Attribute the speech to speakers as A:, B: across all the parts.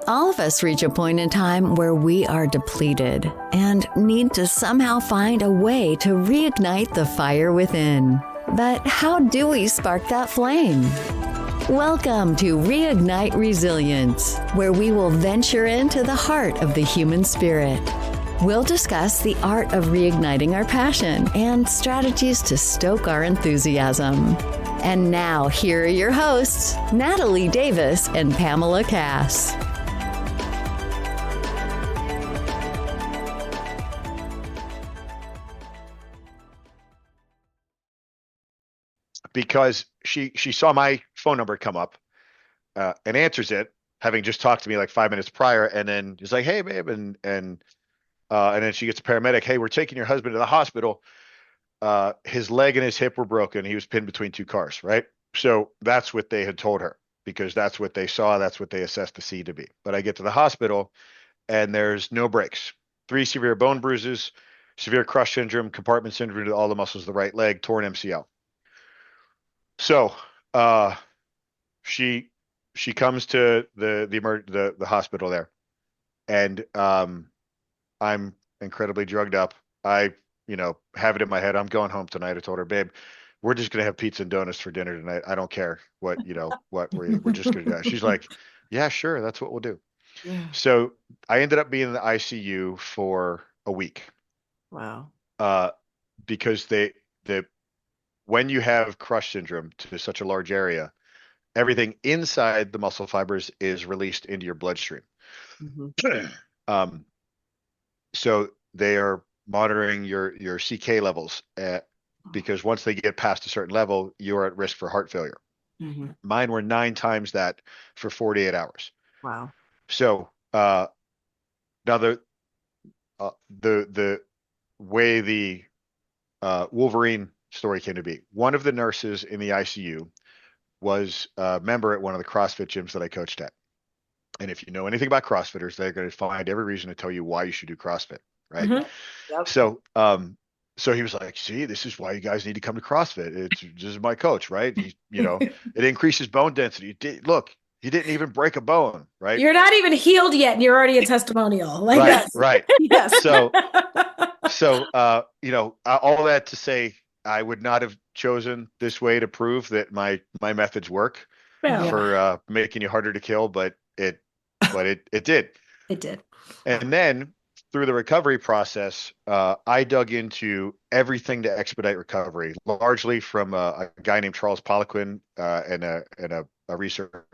A: All of us reach a point in time where we are depleted and need to somehow find a way to reignite the fire within. But how do we spark that flame? Welcome to Reignite Resilience, where we will venture into the heart of the human spirit. We'll discuss the art of reigniting our passion and strategies to stoke our enthusiasm. And now, here are your hosts, Natalie Davis and Pamela Cass.
B: Because she saw my phone number come up and answers it, having just talked to me like 5 minutes prior, and then is like, "Hey, babe," and then she gets a paramedic. "Hey, we're taking your husband to the hospital. His leg and his hip were broken. He was pinned between two cars." Right. So that's what they had told her, because that's what they saw. That's what they assessed the C to be. But I get to the hospital and there's no breaks. 3 severe bone bruises, severe crush syndrome, compartment syndrome to all the muscles of the right leg, torn MCL. So she comes to the hospital there, and I'm incredibly drugged up. I have it in my head, I'm going home tonight. I told her, "Babe, we're just gonna have pizza and donuts for dinner tonight. I don't care what we're just gonna do." She's like, "Yeah, sure, that's what we'll do."
C: Yeah.
B: So I ended up being in the ICU for a week.
C: Wow.
B: Because when you have crush syndrome to such a large area, everything inside the muscle fibers is released into your bloodstream.
C: Mm-hmm.
B: So they are monitoring your CK levels because once they get past a certain level, you're at risk for heart failure.
C: Mm-hmm.
B: Mine were 9 times that for 48 hours.
C: Wow.
B: So now the way the Wolverine story came to be, one of the nurses in the ICU was a member at one of the CrossFit gyms that I coached at. And if you know anything about CrossFitters, they're going to find every reason to tell you why you should do CrossFit, right?
C: Mm-hmm. Yep.
B: So he was like, "See, this is why you guys need to come to CrossFit. This is my coach, right? It increases bone density. Look, he didn't even break a bone, right?
D: You're not even healed yet, and you're already a testimonial. Like,
B: right,
D: yes.
B: right.
D: Yes.
B: So all that to say, I would not have chosen this way to prove that my methods work for making you harder to kill, but it did.
D: It did.
B: And then through the recovery process, I dug into everything to expedite recovery, largely from a guy named Charles Poliquin and a researcher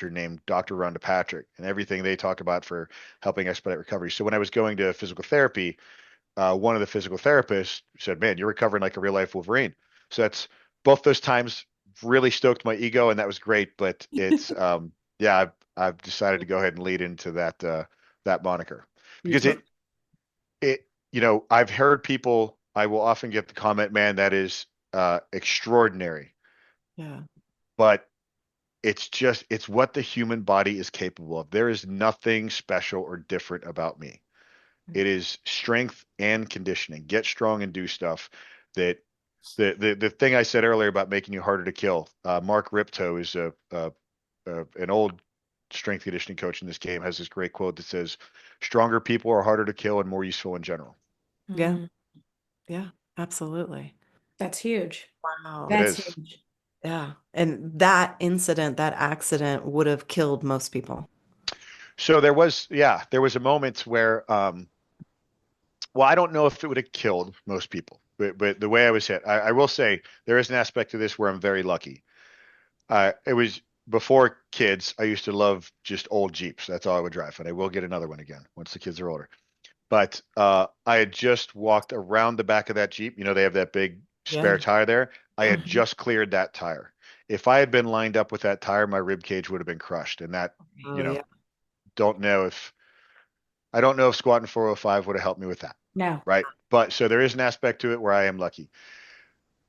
B: named Dr. Rhonda Patrick, and everything they talked about for helping expedite recovery. So when I was going to physical therapy, one of the physical therapists said, "Man, you're recovering like a real life Wolverine." So that's both those times really stoked my ego, and that was great. But it's I've decided to go ahead and lead into that moniker, because I've heard people, I will often get the comment, "Man, that is extraordinary."
C: Yeah.
B: But it's what the human body is capable of. There is nothing special or different about me. It is strength and conditioning. Get strong and do stuff. That the thing I said earlier about making you harder to kill. Mark Ripto is an old strength conditioning coach in this game, has this great quote that says, "Stronger people are harder to kill and more useful in general."
C: Yeah. Yeah, absolutely.
D: That's huge.
C: Wow.
D: That's
B: is.
D: huge.
C: Yeah. And that accident would have killed most people.
B: So there was a moment where, well, I don't know if it would have killed most people, but the way I was hit, I will say there is an aspect to this where I'm very lucky. It was before kids. I used to love just old Jeeps. That's all I would drive, and I will get another one again once the kids are older. But I had just walked around the back of that Jeep. They have that big spare tire there. I had just cleared that tire. If I had been lined up with that tire, my rib cage would have been crushed. And that, don't know if squatting 405 would have helped me with that.
D: No.
B: Right. But so there is an aspect to it where I am lucky.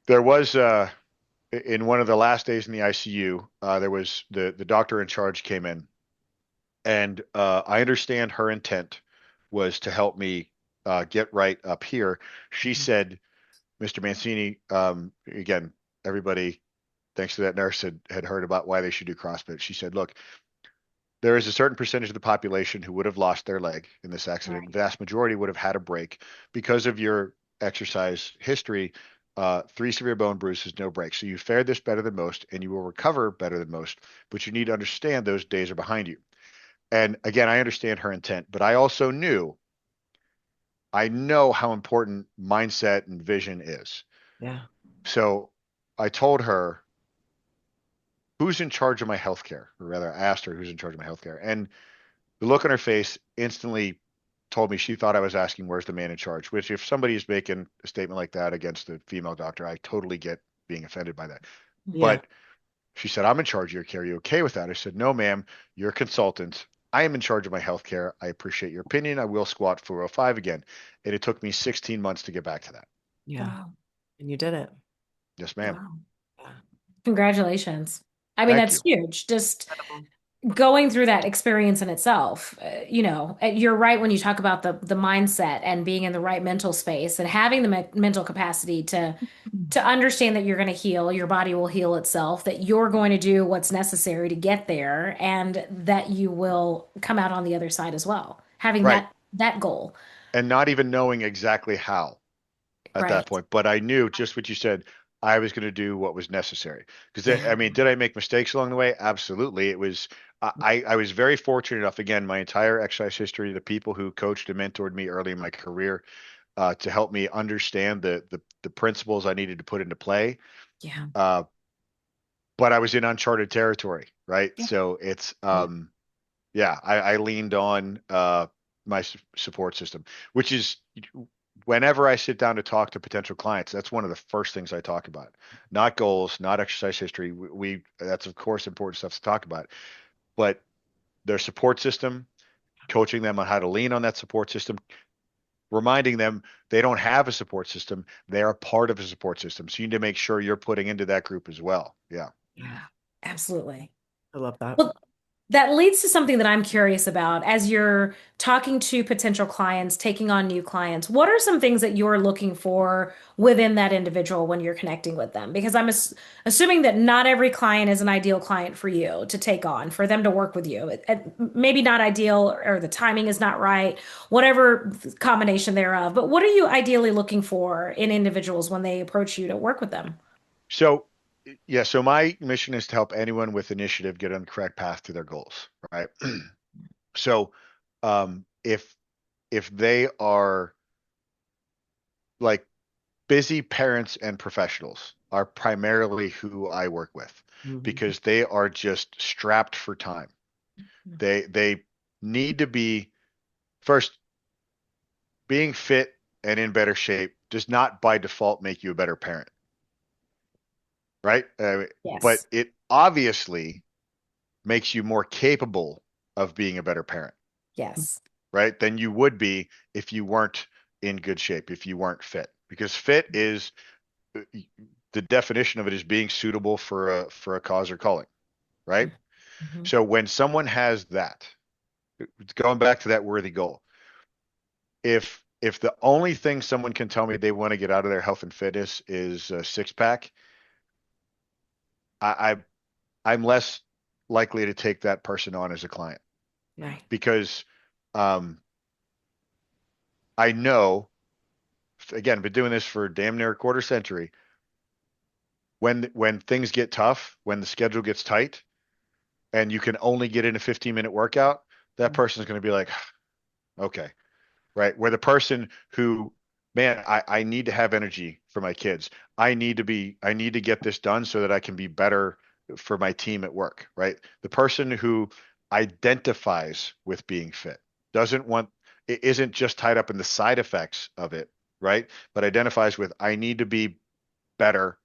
B: There was in one of the last days in the ICU, there was the doctor in charge came in, and I understand her intent was to help me get right up here. She said, "Mr. Mancini, again, everybody thanks to that nurse, had heard about why they should do CrossFit. She said, look, there is a certain percentage of the population who would have lost their leg in this accident.
D: Right.
B: The vast majority would have had a break because of your exercise history. 3 severe bone bruises, no break. So you fared this better than most, and you will recover better than most. But you need to understand those days are behind you. And again, I understand her intent, but I also I know how important mindset and vision is.
C: Yeah.
B: So I told her, who's in charge of my healthcare? Or rather, I asked her who's in charge of my healthcare. And the look on her face instantly told me she thought I was asking, where's the man in charge? Which, if somebody is making a statement like that against a female doctor, I totally get being offended by that.
C: Yeah.
B: But she said, I'm in charge of your care. Are you okay with that? I said, no, ma'am, you're a consultant. I am in charge of my health care. I appreciate your opinion. I will squat 405 again. And it took me 16 months to get back to that.
C: Yeah.
D: Wow.
C: And you did it.
B: Yes, ma'am.
D: Wow.
C: Yeah.
D: Congratulations. I mean,
B: Thank
D: that's
B: you.
D: huge. Just
C: Incredible.
D: going through that experience in itself, you're right when you talk about the mindset and being in the right mental space and having the mental capacity to understand that you're going to heal, your body will heal itself, that you're going to do what's necessary to get there, and that you will come out on the other side as well. Having
B: Right.
D: that goal.
B: And not even knowing exactly how at that
D: Right.
B: point. But I knew just what you said. I was going to do what was necessary. Because, I mean, did I make mistakes along the way? Absolutely. It was, I was very fortunate enough, again, my entire exercise history, the people who coached and mentored me early in my career, to help me understand the principles I needed to put into play.
D: Yeah.
B: But I was in uncharted territory, right?
D: Yeah.
B: So it's, yeah, I leaned on my support system, which is whenever I sit down to talk to potential clients, that's one of the first things I talk about. Not goals, not exercise history. That's of course important stuff to talk about, but their support system, coaching them on how to lean on that support system, reminding them they don't have a support system. They are part of a support system. So you need to make sure you're putting into that group as well. Yeah.
D: Yeah. Absolutely.
C: I love that.
D: Well, that leads to something that I'm curious about as you're talking to potential clients, taking on new clients. What are some things that you're looking for within that individual when you're connecting with them? Because I'm assuming that not every client is an ideal client for you to take on, for them to work with you. Maybe not ideal, or the timing is not right, whatever combination thereof. But what are you ideally looking for in individuals when they approach you to work with them?
B: So, yeah, so my mission is to help anyone with initiative get on the correct path to their goals, right? So, if they are like busy parents and professionals are primarily who I work with
C: Mhm.
B: because they are just strapped for time. They need to be first being fit and in better shape does not by default make you a better parent, right? But
D: Yes.
B: it obviously makes you more capable of being a better parent,
D: Yes.
B: right? Than you would be if you weren't in good shape, if you weren't fit. Because fit is the definition of it is being suitable for a cause or calling, right?
D: Mhm.
B: So when someone has that, going back to that worthy goal, if the only thing someone can tell me they want to get out of their health and fitness is a six pack, I I'm less likely to take that person on as a client
D: Right.
B: because um, I know, again, been doing this for damn near a quarter century. When things get tough, when the schedule gets tight, and you can only get in a 15-minute workout, that person's going to be like, okay, right? Where the person who, man, I need to have energy for my kids. I need to get this done so that I can be better for my team at work, right? The person who identifies with being fit doesn't want, it isn't just tied up in the side effects of it, right? But identifies with, I need to be better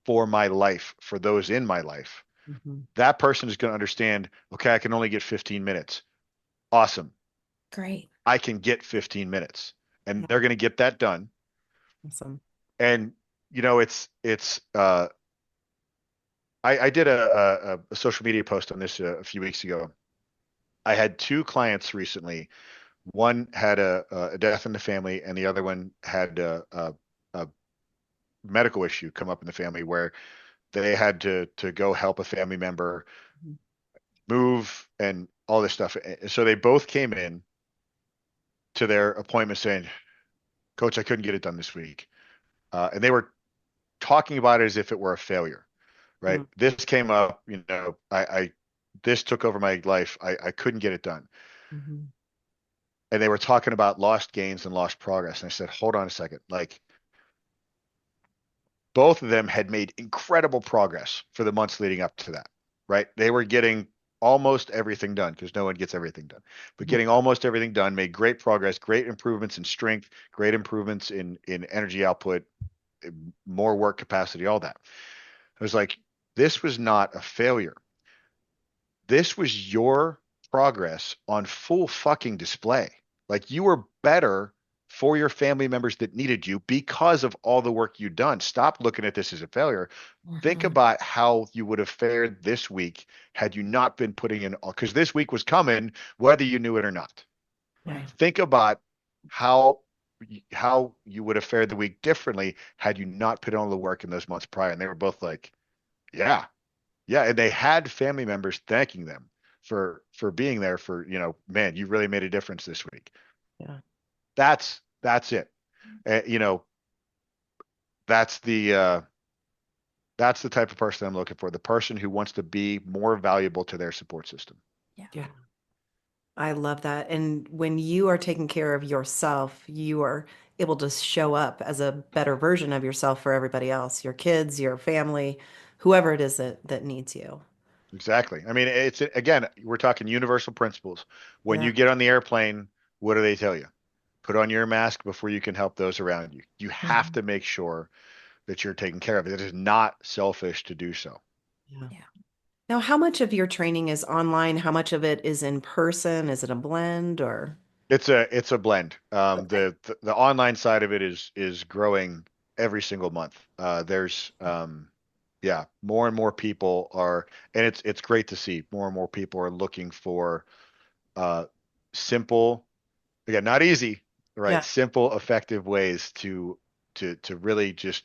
B: for my life, for those in my life.
C: Mhm.
B: That person is going to understand, okay, I can only get 15 minutes. Awesome.
D: Great.
B: I can get 15 minutes and
C: Yeah.
B: they're going to get that done.
C: Awesome.
B: And I did a social media post on this a few weeks ago. I had 2 clients recently. One had a death in the family and the other one had a medical issue come up in the family where they had to go help a family member move and all this stuff. So they both came in to their appointment saying, Coach, I couldn't get it done this week. And they were talking about it as if it were a failure, right?
C: Mm.
B: This came up, this took over my life. I couldn't get it done.
C: Mhm.
B: And they were talking about lost gains and lost progress. And I said, hold on a second. Like, both of them had made incredible progress for the months leading up to that, right? They were getting almost everything done because no one gets everything done, but getting almost everything done, made great progress, great improvements in strength, great improvements in energy output, more work capacity, all that. I was like, this was not a failure. This was your progress on full fucking display. Like, you were better for your family members that needed you because of all the work you've done. Stop looking at this as a failure. Think
D: Mhm.
B: about how you would have fared this week had you not been putting in, because this week was coming, whether you knew it or not.
C: Right.
B: Think about how how you would have fared the week differently had you not put on the work in those months prior. And they were both like, yeah, yeah, and they had family members thanking them for being there for, man, you really made a difference this week.
C: Yeah.
B: That's it. Uh, you know, that's the type of person I'm looking for, the person who wants to be more valuable to their support system.
D: Yeah.
C: Yeah. I love that. And when you are taking care of yourself, you are able to show up as a better version of yourself for everybody else, your kids, your family, whoever it is that needs you.
B: Exactly. I mean, it's again, we're talking universal principles. When
C: Yeah.
B: you get on the airplane, what do they tell you? Put on your mask before you can help those around you. You have
C: Mhm.
B: to make sure that you're taking care of it. It is not selfish to do so.
C: Yeah.
D: Yeah.
C: Now, how much of your training is online? How much of it is in person? Is it a blend or?
B: It's a blend.
C: Okay.
B: The online side of it is growing every single month. There's yeah, more and more people are, and it's great to see more and more people are looking for uh simple, again, not easy, right?
C: Yeah.
B: Simple, effective ways to really just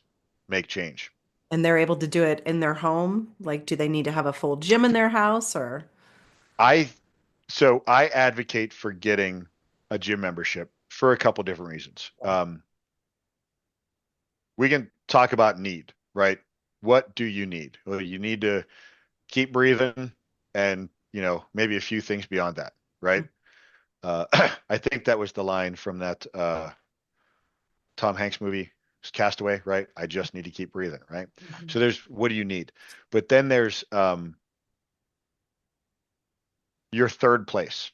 B: make change.
C: And they're able to do it in their home? Like, do they need to have a full gym in their house or?
B: I so I advocate for getting a gym membership for a couple different reasons. We can talk about need, right? What do you need? Well, you need to keep breathing and, maybe a few things beyond that, right? Uh, I think that was the line from that Tom Hanks movie, Castaway, right? I just need to keep breathing, right?
C: Mhm.
B: So there's what do you need? But then there's your third place,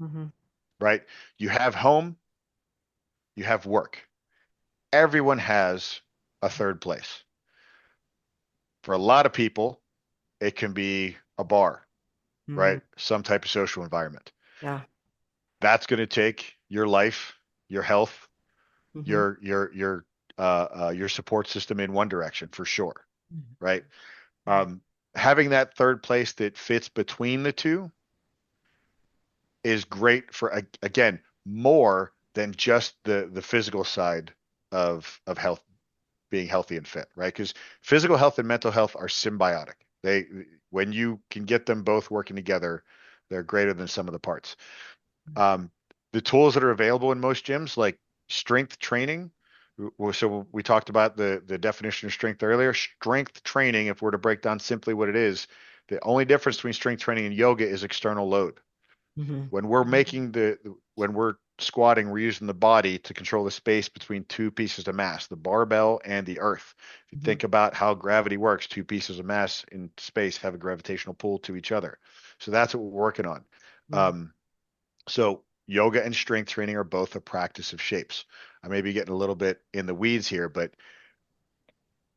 C: Mhm.
B: right? You have home, you have work. Everyone has a third place. For a lot of people, it can be a bar,
C: Mhm.
B: right? Some type of social environment.
C: Yeah.
B: That's going to take your life, your health,
C: Mhm.
B: your support system in one direction for sure,
C: Mhm.
B: right?
C: Right.
B: Um, Having that third place that fits between the two is great for, again, more than just the physical side of health, being healthy and fit, right? Because physical health and mental health are symbiotic. They When you can get them both working together, they're greater than some of the parts. Um, the tools that are available in most gyms, like strength training. So we talked about the definition of strength earlier. Strength training, if we're to break down simply what it is, the only difference between strength training and yoga is external load.
C: Mhm.
B: When we're when we're squatting, we're using the body to control the space between two pieces of mass, the barbell and the earth. If you
C: Mhm.
B: think about how gravity works, two pieces of mass in space have a gravitational pull to each other. So that's what we're working on.
C: Mhm.
B: Um, so yoga and strength training are both a practice of shapes. I may be getting a little bit in the weeds here, but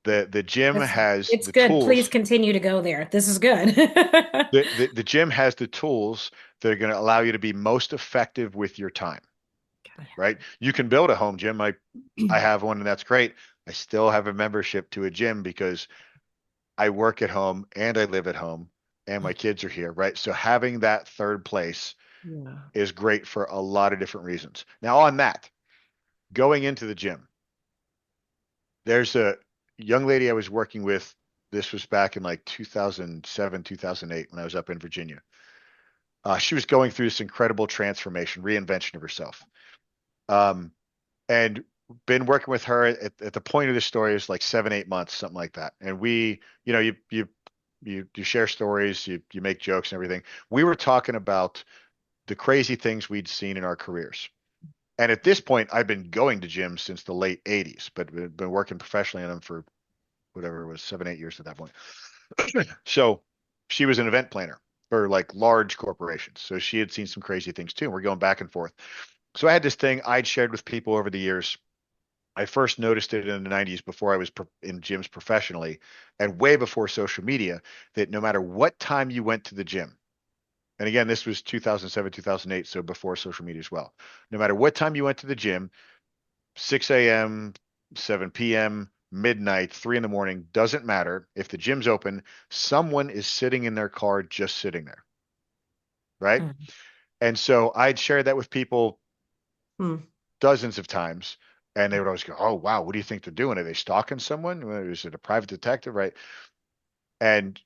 B: the gym
D: It's
B: has
D: it's
B: the
D: good. Please
B: tools.
D: continue to go there. This is good.
B: The gym has the tools that are going to allow you to be most effective with your time,
C: Okay.
B: right? You can build a home gym. I have one and that's great. I still have a membership to a gym because I work at home and I live at home and my kids are here, right? So having that third place
C: Yeah.
B: is great for a lot of different reasons. Now, on that, going into the gym, there's a young lady I was working with This was back in like 2007, 2008 when I was up in Virginia. She was going through this incredible transformation, reinvention of herself. Um, and been working with her at the point of the story is like 7, 8 months, something like that. And we, you share stories, you make jokes and everything. We were talking about the crazy things we'd seen in our careers. And at this point, I've been going to gyms since the late 80s, but been working professionally in them for whatever it was, 7, 8 years at that point. So she was an event planner for like large corporations. So she had seen some crazy things too. And we're going back and forth. So I had this thing I'd shared with people over the years. I first noticed it in the 90s before I was in gyms professionally and way before social media, that no matter what time you went to the gym, and again, this was 2007, 2008, so before social media as well. No matter what time you went to the gym, 6 a.m., 7 p.m., midnight, 3 in the morning, doesn't matter. If the gym's open, someone is sitting in their car just sitting there, right?
D: Mm.
B: And so I'd share that with people
C: Hmm.
B: dozens of times, and they would always go, "Oh, wow, what do you think they're doing? Are they stalking someone? Is it a private detective?" Right? And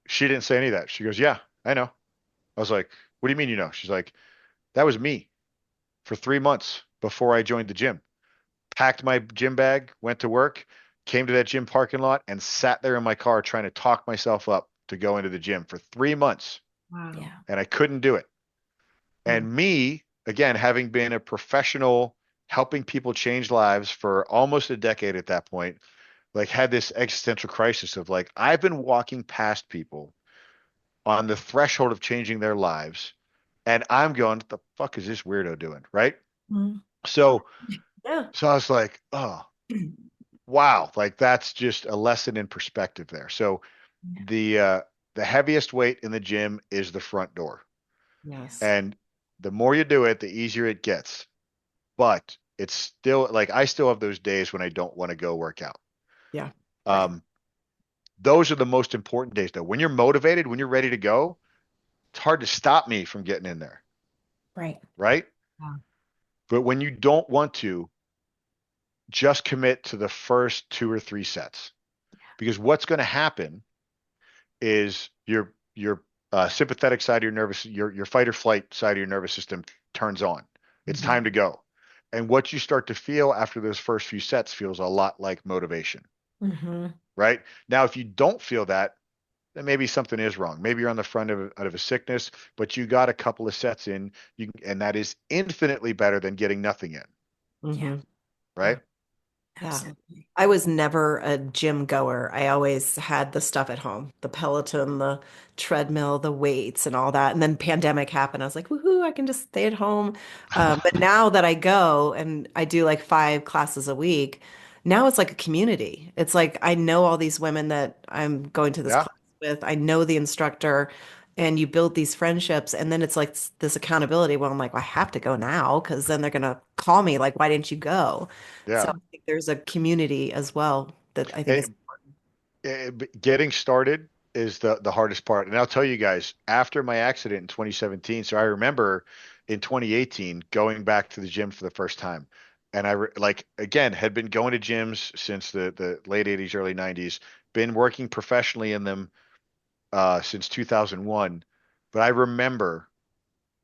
B: she didn't say any of that. She goes, "Yeah, I know." I was like, "What do you mean you know?" She's like, "That was me for 3 months before I joined the gym. Packed my gym bag, went to work, came to that gym parking lot, and sat there in my car trying to talk myself up to go into the gym for 3 months,
C: Wow.
D: Yeah.
B: and I couldn't do it." And me, again, having been a professional helping people change lives for almost a decade at that point, like had this existential crisis of like, I've been walking past people on the threshold of changing their lives, and I'm going, what the fuck is this weirdo doing? Right.
D: Mm.
B: So,
C: Yeah.
B: so I was like, oh, wow. Like that's just a lesson in perspective there. So the heaviest weight in the gym is the front door.
C: Yes.
B: And the more you do it, the easier it gets. But it's still like I still have those days when I don't want to go work out.
C: Yeah. Right.
B: Um, those are the most important days, though. When you're motivated, when you're ready to go, it's hard to stop me from getting in there,
D: Right.
B: right?
C: Yeah.
B: But when you don't want to, just commit to the first 2 or 3 sets, because what's going to happen is your sympathetic side of your your fight or flight side of your nervous system turns on. It's
C: Mhm.
B: time to go. And what you start to feel after those first few sets feels a lot like motivation,
D: Mm-hmm.
B: right? Now, if you don't feel that, then maybe something is wrong. Maybe you're on the front of out of a sickness, but you got a couple of sets in, and that is infinitely better than getting nothing in,
D: Yeah.
C: Mhm.
B: right?
C: Yeah.
D: Absolutely.
C: I was never a gym goer. I always had the stuff at home, the Peloton, the treadmill, the weights, and all that. And then pandemic happened. I was like, woohoo, I can just stay at home. But now that I go and I do like 5 classes a week, now it's like a community. It's like I know all these women that I'm going to this
B: Yeah,
C: class with. I know the instructor, and you build these friendships. And then it's like this accountability. Well, I'm like, well, I have to go now because then they're gonna call me like, why didn't you go? So
B: yeah.
C: I think there's a community as well that I think is
B: And getting started is the hardest part. And I'll tell you guys, after my accident in 2017, so I remember in 2018 going back to the gym for the first time. And like again had been going to gyms since the late 80s, early 90s, been working professionally in them since 2001. But I remember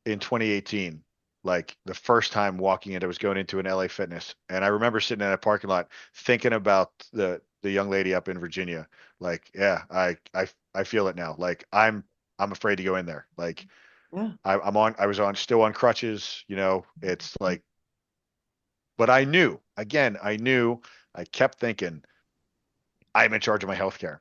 B: in 2018, like the first time walking in, I was going into an LA Fitness, and I remember sitting in a parking lot thinking about the young lady up in Virginia. Like, yeah, I feel it now. Like I'm afraid to go in there. Like
C: yeah.
B: I was on still on crutches. It's like, but I knew again, I kept thinking I'm in charge of my healthcare.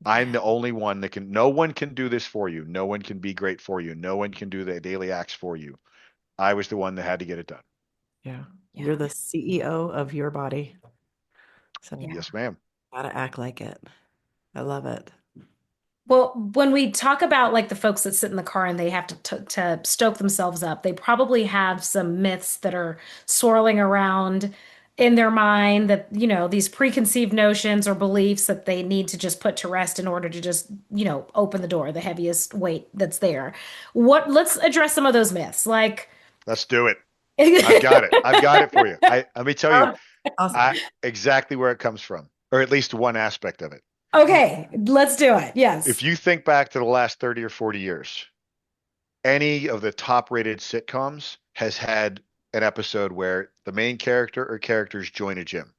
B: I'm
D: Yeah.
B: the only one that can. No one can do this for you. No one can be great for you. No one can do the daily acts for you. I was the one that had to get it done.
C: Yeah. You're
D: Yeah.
C: the CEO of your body. So
D: Yeah.
B: Yes, ma'am.
C: gotta act like it. I love it.
D: Well, when we talk about like the folks that sit in the car and they have to stoke themselves up, they probably have some myths that are swirling around in their mind that, these preconceived notions or beliefs that they need to just put to rest in order to just, open the door, the heaviest weight that's there. Let's address some of those myths. Like,
B: Let's do it. I've got it. I've got it for you. Let me tell you
C: Oh, awesome.
B: I exactly where it comes from, or at least one aspect of it.
D: Okay, let's do it.
B: If
D: Yes.
B: you think back to the last 30 or 40 years, any of the top rated sitcoms has had an episode where the main character or characters join a gym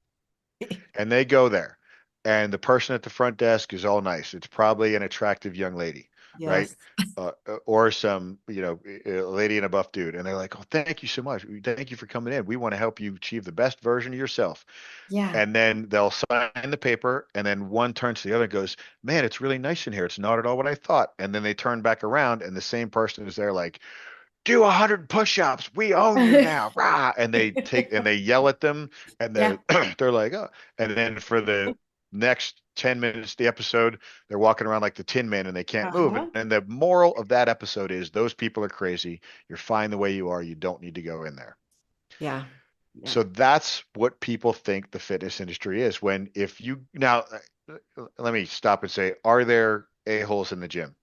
B: and they go there. And the person at the front desk is all nice. It's probably an attractive young lady, right?
C: Yes.
B: Or some, a lady and a buff dude. And they're like, oh, thank you so much. Thank you for coming in. We want to help you achieve the best version of yourself.
D: Yeah.
B: And then they'll sign the paper. And then one turns to the other and goes, man, it's really nice in here. It's not at all what I thought. And then they turn back around and the same person is there like, do 100 push-ups. We own you now. Rah! And they yell at them and
D: Yeah.
B: they're like, oh. And then for the next 10 minutes, the episode, they're walking around like the Tin Man and they can't move.
D: Uh-huh.
B: And the moral of that episode is those people are crazy. You're fine the way you are. You don't need to go in there.
C: Yeah. Yeah.
B: So that's what people think the fitness industry is. Now, let me stop and say, are there a-holes in the gym?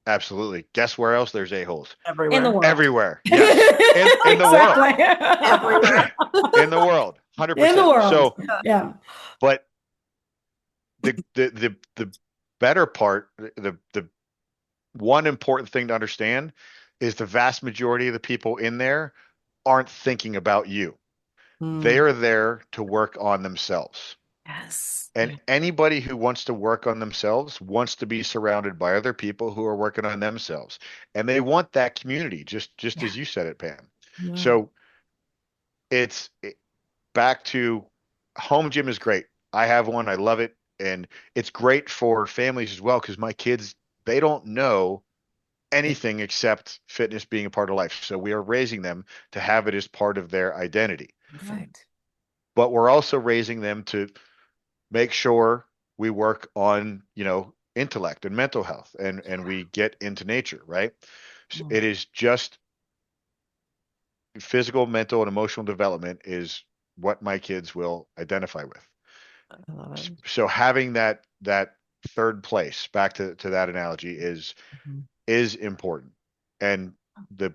B: Absolutely. Guess where else there's a-holes?
C: Everywhere.
D: In the world.
B: Everywhere. Yes. In the world.
C: Everywhere.
B: In the world. 100%.
D: In the world.
B: So,
D: Yeah.
B: but the better part, the one important thing to understand is the vast majority of the people in there aren't thinking about you. They are there to work on themselves.
D: Yes.
B: And anybody who wants to work on themselves wants to be surrounded by other people who are working on themselves. And they want that community, just as you said it, Pam.
C: Yeah.
B: So it's back to home gym is great. I have one. I love it. And it's great for families as well because my kids, they don't know anything except fitness being a part of life. So we are raising them to have it as part of their identity.
C: Perfect.
B: But we're also raising them to make sure we work on, intellect and mental health and we get into nature, right? So it is just physical, mental, and emotional development is what my kids will identify with.
C: I love it.
B: So having that third place, back to that analogy, is important. And the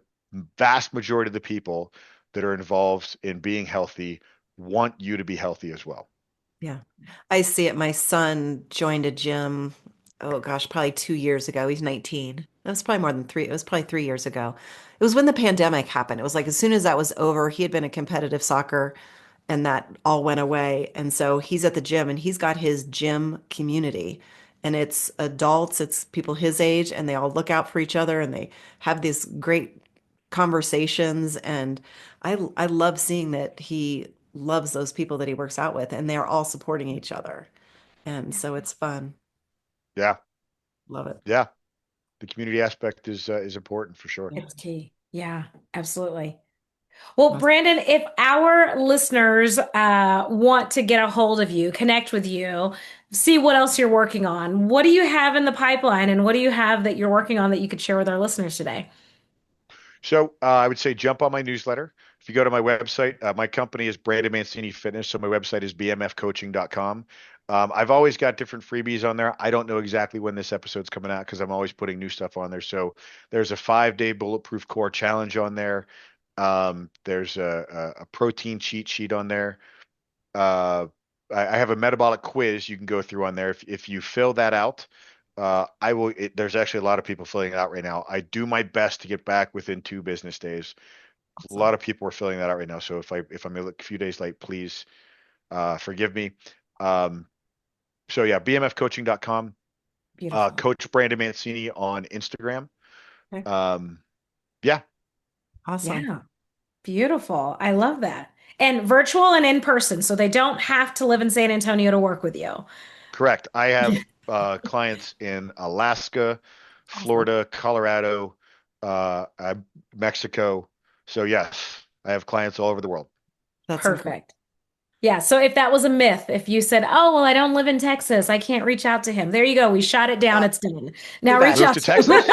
B: vast majority of the people that are involved in being healthy want you to be healthy as well.
C: Yeah. I see it. My son joined a gym, oh gosh, probably 2 years ago. He's 19. That was probably more than three. It was probably 3 years ago. It was when the pandemic happened. It was like as soon as that was over, he had been a competitive soccer and that all went away. And so he's at the gym and he's got his gym community. And it's adults, it's people his age, and they all look out for each other and they have these great conversations. And I love seeing that he loves those people that he works out with and they're all supporting each other. And so it's fun.
B: Yeah.
C: Love it.
B: Yeah. The community aspect is important for sure.
D: It's key. Yeah, absolutely. Well, Brandon, if our listeners want to get a hold of you, connect with you, see what else you're working on, what do you have in the pipeline and what do you have that you're working on that you could share with our listeners today?
B: So I would say jump on my newsletter. If you go to my website, my company is Brandon Mancini Fitness. So my website is bmfcoaching.com. I've always got different freebies on there. I don't know exactly when this episode's coming out because I'm always putting new stuff on there. So there's a 5-day bulletproof core challenge on there. There's a protein cheat sheet on there. I have a metabolic quiz you can go through on there. If you fill that out, there's actually a lot of people filling it out right now. I do my best to get back within 2 business days. Awesome. A lot of people are filling that out right now. So if I'm a few days late, please forgive me. So yeah, bmfcoaching.com. Coach Brandon Mancini on Instagram.
C: Okay.
B: Yeah.
C: Awesome.
D: Yeah. Beautiful. I love that. And virtual and in person. So they don't have to live in San Antonio to work with you.
B: Correct. I have clients in Alaska, Florida, Colorado, Mexico. So yes, I have clients all over the world.
C: That's
D: perfect. Yeah. So if that was a myth, if you said, oh, well, I don't live in Texas, I can't reach out to him. There you go. We shot it down. It's done. Now reach out to
B: Texas.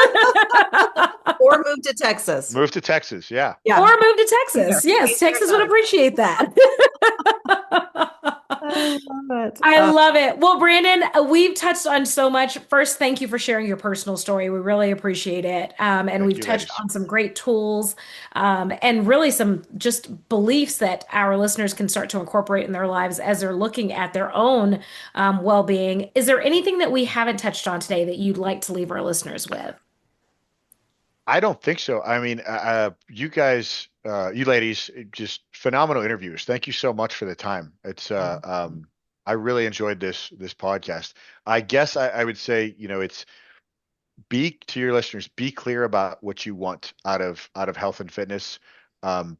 C: Or move to Texas.
B: Move to Texas. Yeah.
D: Or move to Texas. Yes. Texas would appreciate that.
C: love it.
D: I love it. Well, Brandon, we've touched on so much. First, thank you for sharing your personal story. We really appreciate it. And
B: Thank
D: we've
B: you,
D: touched
B: ladies.
D: on some great tools, and really some just beliefs that our listeners can start to incorporate in their lives as they're looking at their own well-being. Is there anything that we haven't touched on today that you'd like to leave our listeners with?
B: I don't think so. I mean, you guys, you ladies, just phenomenal interviews. Thank you so much for the time. I really enjoyed this podcast. I guess I would say, it's be to your listeners, be clear about what you want out of health and fitness. Um,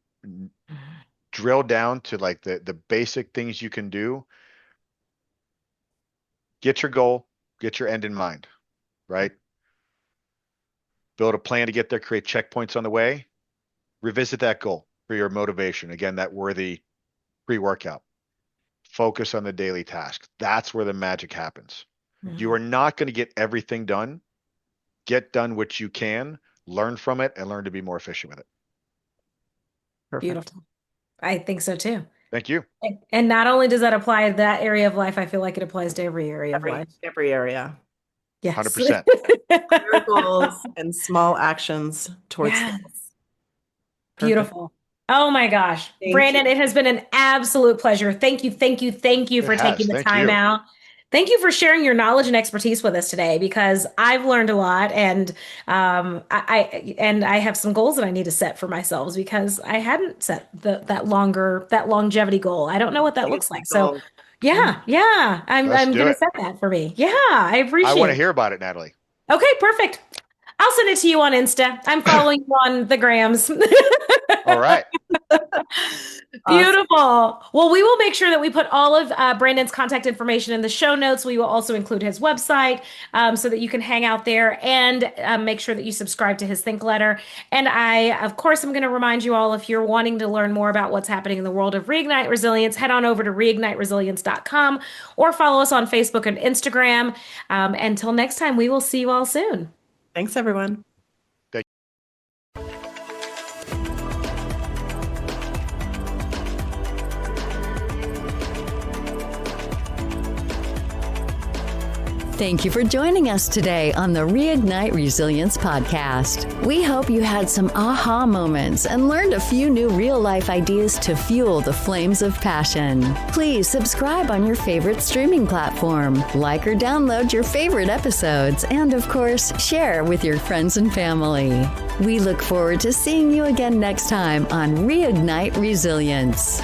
B: Drill down to like the basic things you can do. Get your goal, get your end in mind, right? Build a plan to get there, create checkpoints on the way, revisit that goal for your motivation. Again, that worthy pre-workout. Focus on the daily task. That's where the magic happens. You are not going to get everything done. Get done what you can, learn from it, and learn to be more efficient with it.
C: Perfect.
D: Beautiful. I think so too.
B: Thank you.
D: And not only does that apply to that area of life, I feel like it applies to every area of life.
C: Every area.
D: Yes.
B: 100%.
C: Clear goals and small actions towards
D: Yes.
C: them. Perfect.
D: Beautiful. Oh my gosh.
C: Thank
D: Brandon,
C: you.
D: it has been an absolute pleasure. Thank you for
B: It
D: taking
B: has.
D: the
B: Thank
D: time
B: you.
D: out. Thank you for sharing your knowledge and expertise with us today, because I've learned a lot, and I have some goals that I need to set for myself, because I hadn't set that longevity goal. I don't know what that looks like. So yeah, I'm
B: Let's do
D: gonna
B: it.
D: set that for me. Yeah, I appreciate
B: I want to
D: it.
B: hear about it, Natalie.
D: Okay, perfect. I'll send it to you on Insta. I'm following you on the grams.
B: All right.
D: Beautiful. Well, we will make sure that we put all of Brandon's contact information in the show notes. We will also include his website, so that you can hang out there, and make sure that you subscribe to his Think Letter. And I, of course, am going to remind you all, if you're wanting to learn more about what's happening in the world of Reignite Resilience, head on over to reigniteresilience.com, or follow us on Facebook and Instagram. Until next time, we will see you all soon.
C: Thanks, everyone.
A: Thank you for joining us today on the Reignite Resilience podcast. We hope you had some aha moments and learned a few new real-life ideas to fuel the flames of passion. Please subscribe on your favorite streaming platform, like or download your favorite episodes, and of course, share with your friends and family. We look forward to seeing you again next time on Reignite Resilience.